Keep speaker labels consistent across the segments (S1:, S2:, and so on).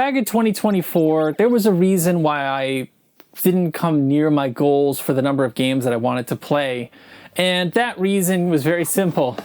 S1: Back in 2024, there was a reason why I didn't come near my goals for the number of games that I wanted to play. And that reason was very simple.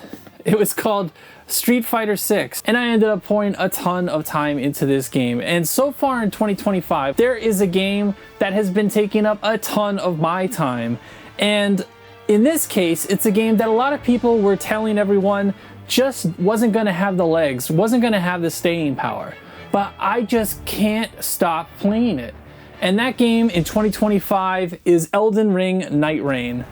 S1: It was called Street Fighter 6, and I ended up pouring a ton of time into this game. And so far in 2025, there is a game that has been taking up a ton of my time. And in this case, it's a game that a lot of people were telling everyone just wasn't going to have the legs, wasn't going to have the staying power. But I just can't stop playing it. And that game in 2025 is Elden Ring Nightreign.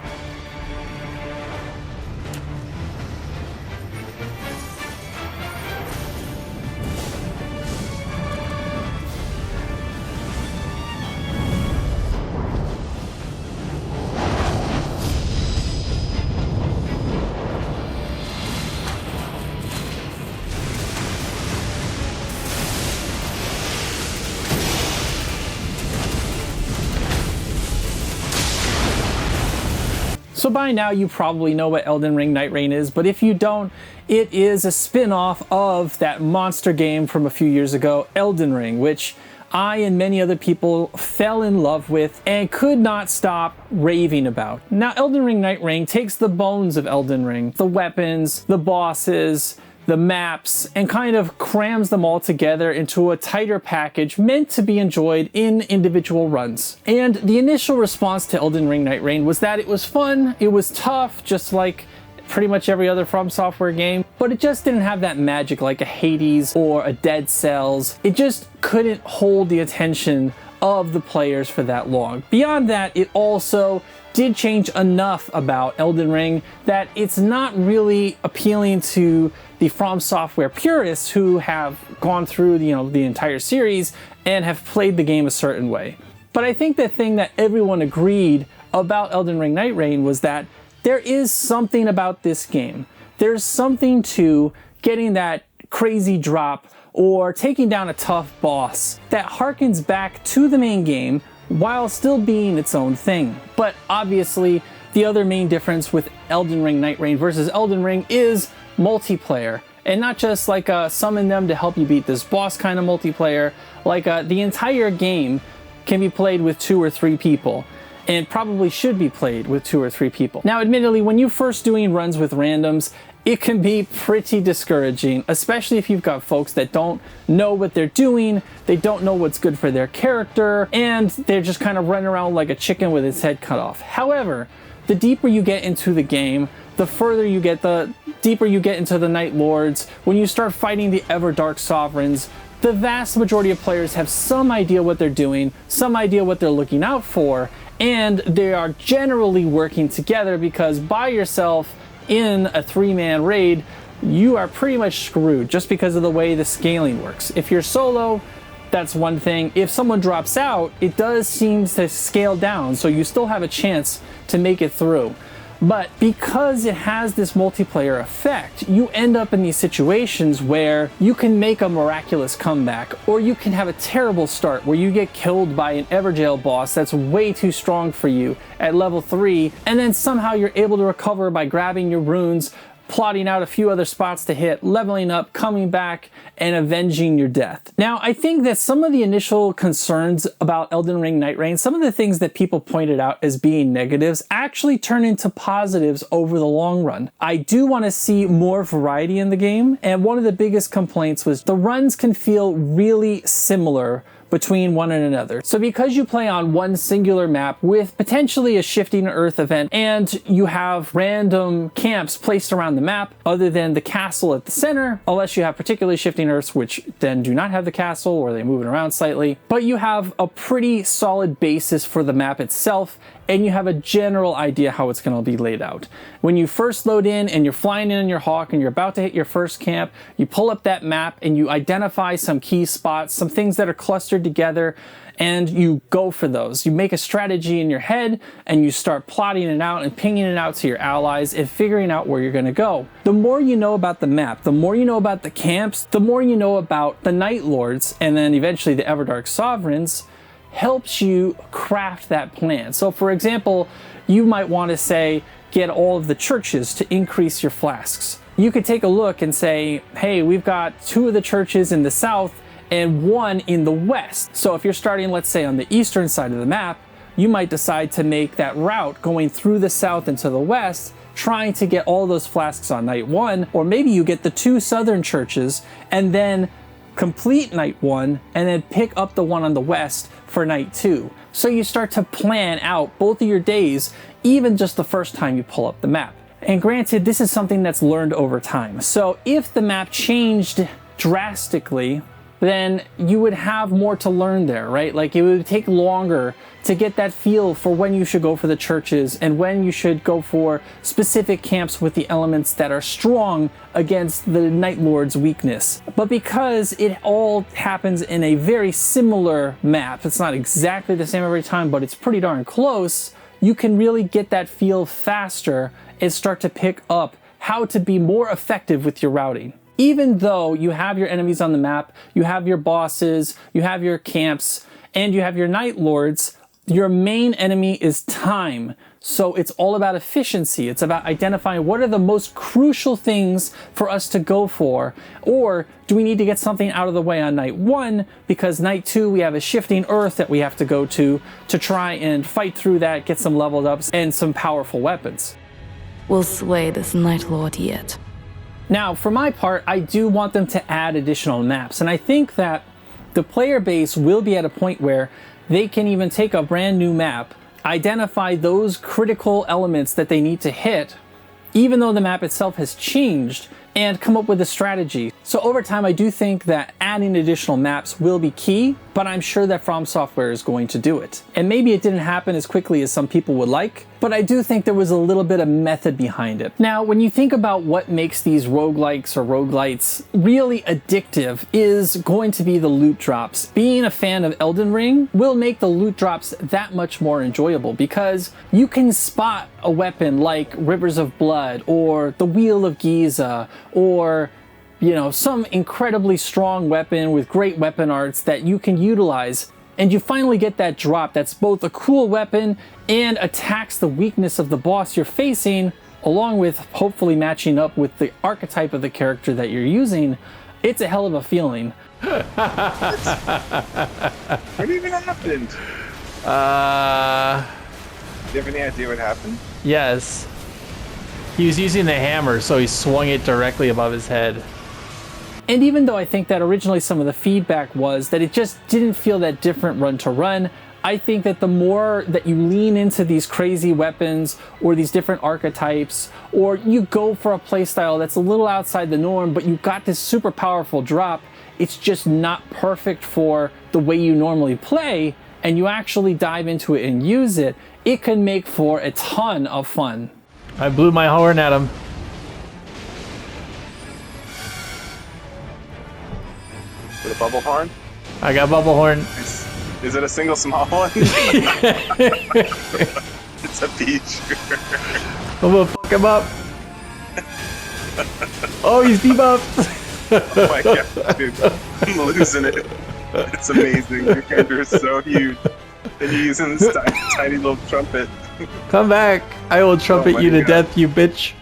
S1: So by now you probably know what Elden Ring Nightreign is, but if you don't, it is a spin-off of that monster game from a few years ago, Elden Ring, which I and many other people fell in love with and could not stop raving about. Now, Elden Ring Nightreign takes the bones of Elden Ring, the weapons, the bosses, the maps, and kind of crams them all together into a tighter package meant to be enjoyed in individual runs. And the initial response to Elden Ring Nightreign was that it was fun, it was tough, just like pretty much every other From Software game, but it just didn't have that magic like a Hades or a Dead Cells. It just couldn't hold the attention of the players for that long. Beyond that, it also did change enough about Elden Ring that it's not really appealing to the From Software purists who have gone through the entire series and have played the game a certain way. But I think the thing that everyone agreed about Elden Ring Nightreign was that there is something about this game. There's something to getting that crazy drop or taking down a tough boss that harkens back to the main game while still being its own thing. But obviously, the other main difference with Elden Ring Nightreign versus Elden Ring is multiplayer. And not just like summon them to help you beat this boss kind of multiplayer. Like the entire game can be played with 2 or 3 people, and probably should be played with 2 or 3 people. Now, admittedly, when you're first doing runs with randoms, it can be pretty discouraging, especially if you've got folks that don't know what they're doing, they don't know what's good for their character, and they're just kind of running around like a chicken with its head cut off. However, the deeper you get into the game, the further you get, the deeper you get into the Night Lords, when you start fighting the Everdark Sovereigns, the vast majority of players have some idea what they're doing, some idea what they're looking out for, and they are generally working together, because by yourself in a 3-man raid, you are pretty much screwed just because of the way the scaling works. If you're solo, that's one thing. If someone drops out, it does seem to scale down, so you still have a chance to make it through. But because it has this multiplayer effect, you end up in these situations where you can make a miraculous comeback, or you can have a terrible start where you get killed by an Everjail boss that's way too strong for you at level 3, and then somehow you're able to recover by grabbing your runes, plotting out a few other spots to hit, leveling up, coming back, and avenging your death. Now, I think that some of the initial concerns about Elden Ring Nightreign, some of the things that people pointed out as being negatives, actually turn into positives over the long run. I do want to see more variety in the game, and one of the biggest complaints was the runs can feel really similar between one and another. So because you play on one singular map with potentially a shifting earth event, and you have random camps placed around the map other than the castle at the center, unless you have particularly shifting earths, which then do not have the castle or they move it around slightly, but you have a pretty solid basis for the map itself, and you have a general idea how it's going to be laid out. When you first load in and you're flying in on your hawk and you're about to hit your first camp, you pull up that map and you identify some key spots, some things that are clustered together, and you go for those. You make a strategy in your head and you start plotting it out and pinging it out to your allies and figuring out where you're going to go. The more you know about the map, the more you know about the camps, the more you know about the Night Lords, and then eventually the Everdark Sovereigns, helps you craft that plan. So for example, you might want to say, get all of the churches to increase your flasks. You could take a look and say, hey, we've got 2 of the churches in the south and one in the west. So if you're starting, let's say, on the eastern side of the map, you might decide to make that route going through the south into the west, trying to get all those flasks on night 1, or maybe you get the 2 southern churches and then complete night 1 and then pick up the one on the west for night 2. So you start to plan out both of your days, even just the first time you pull up the map. And granted, this is something that's learned over time. So if the map changed drastically, then you would have more to learn there, right? Like, it would take longer to get that feel for when you should go for the churches and when you should go for specific camps with the elements that are strong against the Night Lord's weakness. But because it all happens in a very similar map, it's not exactly the same every time, but it's pretty darn close, you can really get that feel faster and start to pick up how to be more effective with your routing. Even though you have your enemies on the map, you have your bosses, you have your camps, and you have your Night Lords, your main enemy is time. So it's all about efficiency. It's about identifying what are the most crucial things for us to go for, or do we need to get something out of the way on night 1 because night 2 we have a shifting earth that we have to go to try and fight through that, get some leveled ups and some powerful weapons.
S2: We'll slay this Night Lord yet.
S1: Now, for my part, I do want them to add additional maps, and I think that the player base will be at a point where they can even take a brand new map, identify those critical elements that they need to hit, even though the map itself has changed, and come up with a strategy. So over time, I do think that adding additional maps will be key, but I'm sure that From Software is going to do it. And maybe it didn't happen as quickly as some people would like, but I do think there was a little bit of method behind it. Now, when you think about what makes these roguelikes or roguelites really addictive is going to be the loot drops. Being a fan of Elden Ring will make the loot drops that much more enjoyable because you can spot a weapon like Rivers of Blood or the Wheel of Giza or, you know, some incredibly strong weapon with great weapon arts that you can utilize, and you finally get that drop that's both a cool weapon and attacks the weakness of the boss you're facing, along with hopefully matching up with the archetype of the character that you're using. It's a hell of a feeling.
S3: What even happened? Do you have any idea what happened?
S4: Yes. He was using the hammer, so he swung it directly above his head.
S1: And even though I think that originally some of the feedback was that it just didn't feel that different run to run, I think that the more that you lean into these crazy weapons or these different archetypes, or you go for a playstyle that's a little outside the norm, but you've got this super powerful drop, it's just not perfect for the way you normally play, and you actually dive into it and use it, it can make for a ton of fun.
S4: I blew my horn at him.
S3: With a bubble horn?
S4: I got bubble horn.
S3: Is it a single small one? It's a peach.
S4: I'm gonna fuck him up. Oh, he's debuffed.
S3: Oh my god, dude. I'm losing it. It's amazing. Your character is so huge. And you're using this tiny little trumpet.
S4: Come back. I will trumpet you to death, you bitch.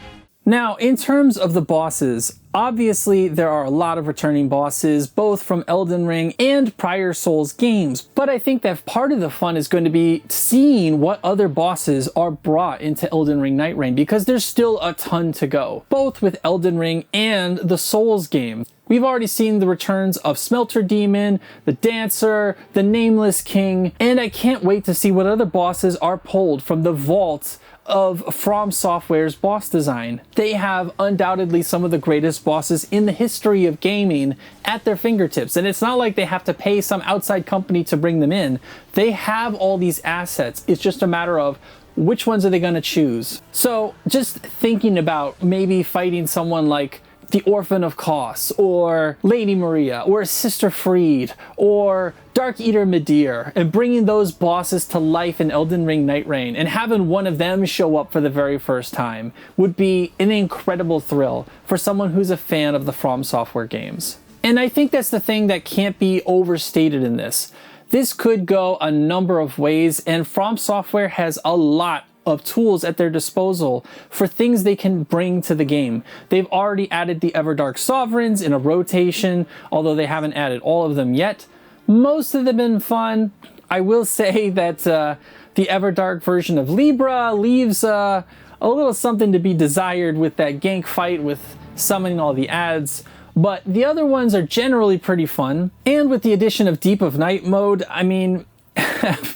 S1: Now, in terms of the bosses, obviously there are a lot of returning bosses, both from Elden Ring and prior Souls games, but I think that part of the fun is going to be seeing what other bosses are brought into Elden Ring Nightreign, because there's still a ton to go, both with Elden Ring and the Souls games. We've already seen the returns of Smelter Demon, the Dancer, the Nameless King, and I can't wait to see what other bosses are pulled from the vault of From Software's boss design. They have undoubtedly some of the greatest bosses in the history of gaming at their fingertips, and it's not like they have to pay some outside company to bring them in. They have all these assets. It's just a matter of which ones are they going to choose. So just thinking about maybe fighting someone like the Orphan of Kos, or Lady Maria, or Sister Freed, or Dark Eater Midir, and bringing those bosses to life in Elden Ring Nightreign, and having one of them show up for the very first time would be an incredible thrill for someone who's a fan of the From Software games. And I think that's the thing that can't be overstated in this. This could go a number of ways, and From Software has a lot of tools at their disposal for things they can bring to the game. They've already added the Everdark Sovereigns in a rotation, although they haven't added all of them yet. Most of them have been fun. I will say that the Everdark version of Libra leaves a little something to be desired with that gank fight with summoning all the ads. But the other ones are generally pretty fun. And with the addition of Deep of Night mode, I mean,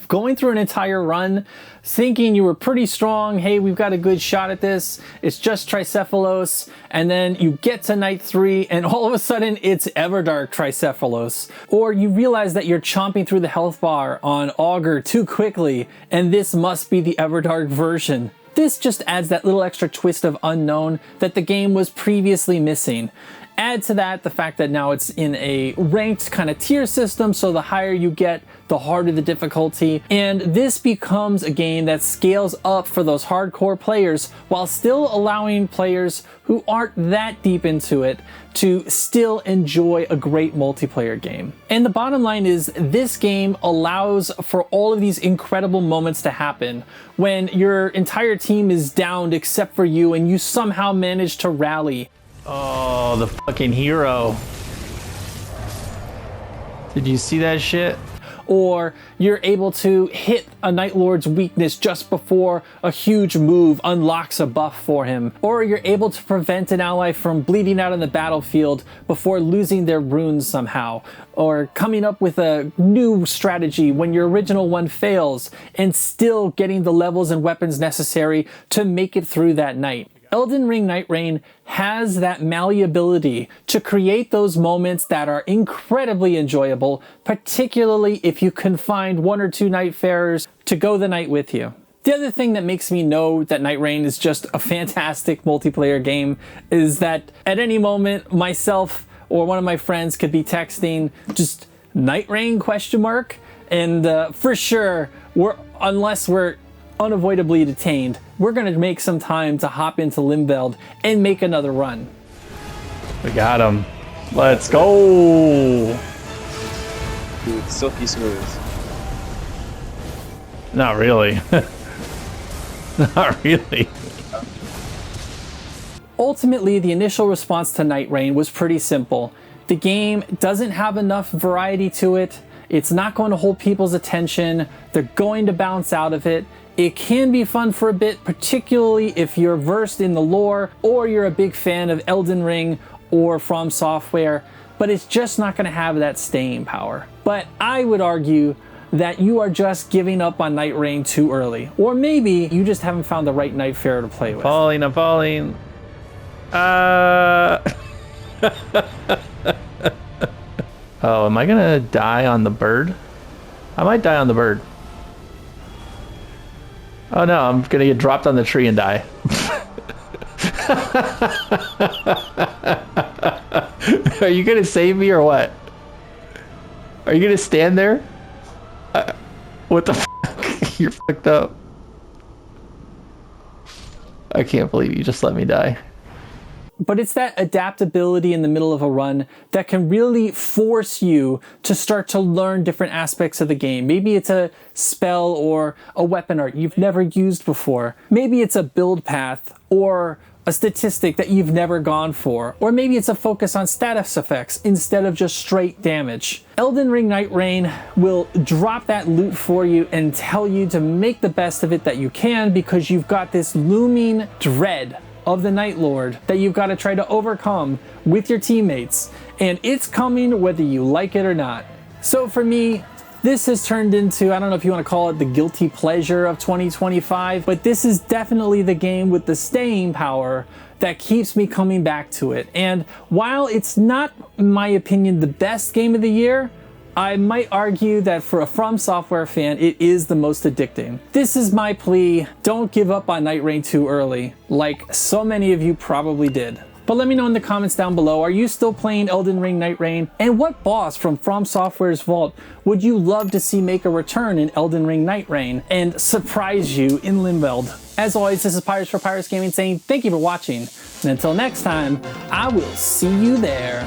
S1: going through an entire run, thinking you were pretty strong, hey, we've got a good shot at this, it's just Tricephalos, and then you get to night 3 and all of a sudden it's Everdark Tricephalos. Or you realize that you're chomping through the health bar on Augur too quickly, and this must be the Everdark version. This just adds that little extra twist of unknown that the game was previously missing. Add to that the fact that now it's in a ranked kind of tier system, so the higher you get, the harder the difficulty, and this becomes a game that scales up for those hardcore players while still allowing players who aren't that deep into it to still enjoy a great multiplayer game. And the bottom line is, this game allows for all of these incredible moments to happen when your entire team is downed except for you and you somehow manage to rally.
S4: Oh, the fucking hero. Did you see that shit?
S1: Or you're able to hit a Night Lord's weakness just before a huge move unlocks a buff for him. Or you're able to prevent an ally from bleeding out on the battlefield before losing their runes somehow. Or coming up with a new strategy when your original one fails and still getting the levels and weapons necessary to make it through that night. Elden Ring Nightreign has that malleability to create those moments that are incredibly enjoyable, particularly if you can find 1 or 2 Nightfarers to go the night with you. The other thing that makes me know that Nightreign is just a fantastic multiplayer game is that at any moment, myself or one of my friends could be texting just Nightreign ? And for sure, unless we're unavoidably detained, we're going to make some time to hop into Limveld and make another run.
S4: We got him. Let's go.
S3: Dude, silky smooth.
S4: Not really. Not really.
S1: Ultimately, the initial response to Nightreign was pretty simple. The game doesn't have enough variety to it. It's not going to hold people's attention. They're going to bounce out of it. It can be fun for a bit, particularly if you're versed in the lore or you're a big fan of Elden Ring or From Software, but it's just not going to have that staying power. But I would argue that you are just giving up on Nightreign too early. Or maybe you just haven't found the right Nightfarer to play with.
S4: I'm falling. Oh, am I gonna die on the bird? I might die on the bird. Oh no, I'm gonna get dropped on the tree and die. Are you gonna save me or what? Are you gonna stand there? What the fuck? You're fucked up. I can't believe you just let me die.
S1: But it's that adaptability in the middle of a run that can really force you to start to learn different aspects of the game. Maybe it's a spell or a weapon art you've never used before. Maybe it's a build path or a statistic that you've never gone for. Or maybe it's a focus on status effects instead of just straight damage. Elden Ring Nightreign will drop that loot for you and tell you to make the best of it that you can, because you've got this looming dread of the Night Lord that you've got to try to overcome with your teammates, and it's coming whether you like it or not. So for me, this has turned into, I don't know if you want to call it the guilty pleasure of 2025, but this is definitely the game with the staying power that keeps me coming back to it. And while it's not, in my opinion, the best game of the year, I might argue that for a From Software fan, it is the most addicting. This is my plea: don't give up on Nightreign too early, like so many of you probably did. But let me know in the comments down below, are you still playing Elden Ring Nightreign? And what boss from Software's vault would you love to see make a return in Elden Ring Nightreign and surprise you in Limveld? As always, this is Pirates for Pirates Gaming saying thank you for watching, and until next time, I will see you there.